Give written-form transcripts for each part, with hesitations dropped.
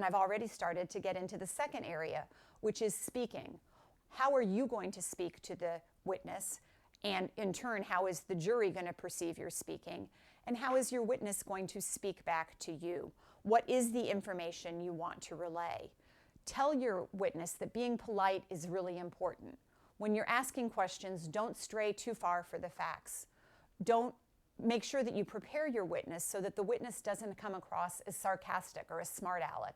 and I've already started to get into the second area, which is speaking. How are you going to speak to the witness? And in turn, how is the jury going to perceive your speaking? And how is your witness going to speak back to you? What is the information you want to relay? Tell your witness that being polite is really important. When you're asking questions, don't stray too far for the facts. Don't make sure that you prepare your witness so that the witness doesn't come across as sarcastic or a smart aleck,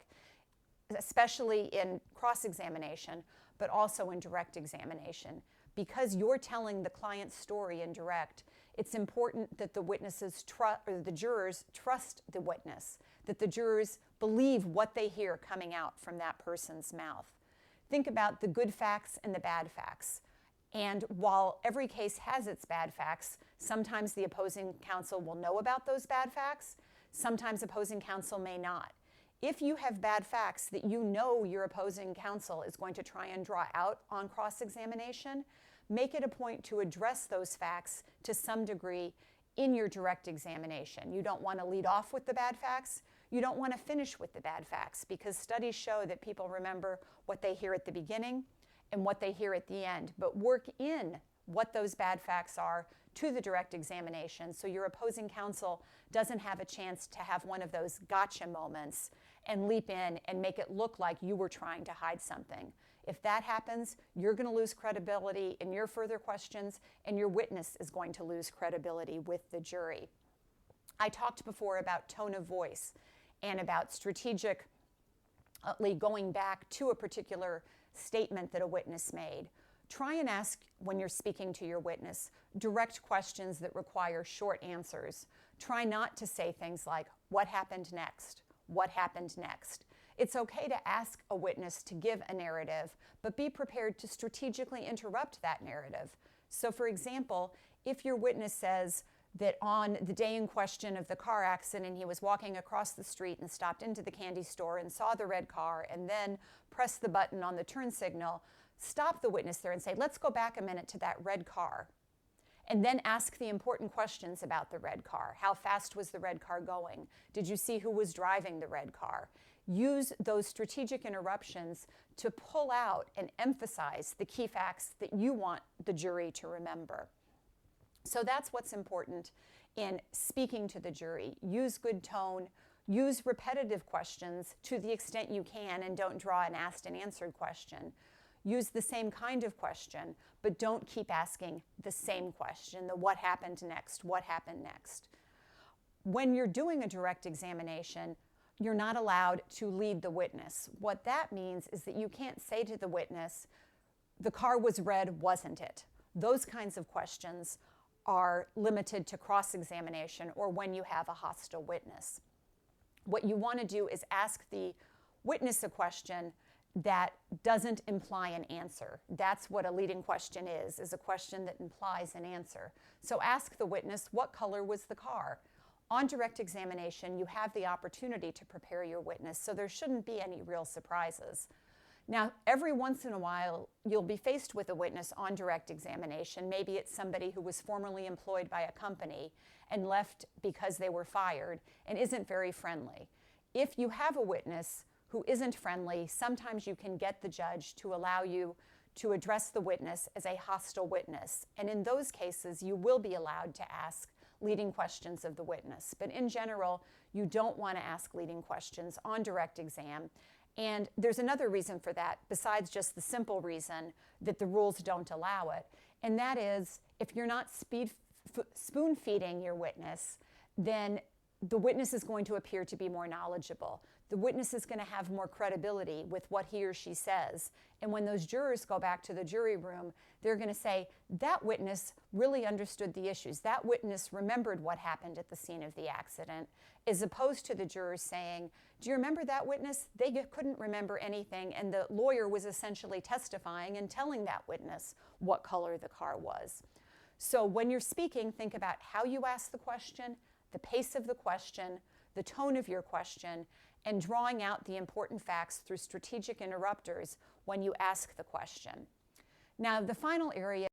especially in cross-examination, but also in direct examination. Because you're telling the client's story in direct, it's important that the the jurors trust the witness, that the jurors believe what they hear coming out from that person's mouth. Think about the good facts and the bad facts. And while every case has its bad facts, sometimes the opposing counsel will know about those bad facts, sometimes opposing counsel may not. If you have bad facts that you know your opposing counsel is going to try and draw out on cross-examination, make it a point to address those facts to some degree in your direct examination. You don't want to lead off with the bad facts. You don't want to finish with the bad facts, because studies show that people remember what they hear at the beginning and what they hear at the end, but work in what those bad facts are to the direct examination so your opposing counsel doesn't have a chance to have one of those gotcha moments and leap in and make it look like you were trying to hide something. If that happens, you're going to lose credibility in your further questions, and your witness is going to lose credibility with the jury. I talked before about tone of voice and about strategically going back to a particular statement that a witness made. Try and ask, when you're speaking to your witness, direct questions that require short answers. Try not to say things like, "What happened next? What happened next?" It's okay to ask a witness to give a narrative, but be prepared to strategically interrupt that narrative. So, for example, if your witness says that on the day in question of the car accident, he was walking across the street and stopped into the candy store and saw the red car and then pressed the button on the turn signal, stop the witness there and say, "Let's go back a minute to that red car." And then ask the important questions about the red car. How fast was the red car going? Did you see who was driving the red car? Use those strategic interruptions to pull out and emphasize the key facts that you want the jury to remember. So that's what's important in speaking to the jury. Use good tone, use repetitive questions to the extent you can, and don't draw an asked and answered question. Use the same kind of question, but don't keep asking the same question, the what happened next, what happened next. When you're doing a direct examination, you're not allowed to lead the witness. What that means is that you can't say to the witness, "The car was red, wasn't it?" Those kinds of questions are limited to cross-examination or when you have a hostile witness. What you want to do is ask the witness a question that doesn't imply an answer. That's what a leading question is a question that implies an answer. So ask the witness, "What color was the car?" On direct examination, you have the opportunity to prepare your witness, so there shouldn't be any real surprises. Now, every once in a while, you'll be faced with a witness on direct examination. Maybe it's somebody who was formerly employed by a company and left because they were fired and isn't very friendly. If you have a witness who isn't friendly, sometimes you can get the judge to allow you to address the witness as a hostile witness. And in those cases, you will be allowed to ask leading questions of the witness. But in general, you don't want to ask leading questions on direct exam. And there's another reason for that, besides just the simple reason that the rules don't allow it. And that is, if you're not spoon-feeding your witness, then the witness is going to appear to be more knowledgeable. The witness is going to have more credibility with what he or she says. And when those jurors go back to the jury room, they're going to say, "That witness really understood the issues. That witness remembered what happened at the scene of the accident," as opposed to the jurors saying, "Do you remember that witness? They couldn't remember anything, and the lawyer was essentially testifying and telling that witness what color the car was." So when you're speaking, think about how you ask the question, the pace of the question, the tone of your question, and drawing out the important facts through strategic interrupters when you ask the question. Now, the final area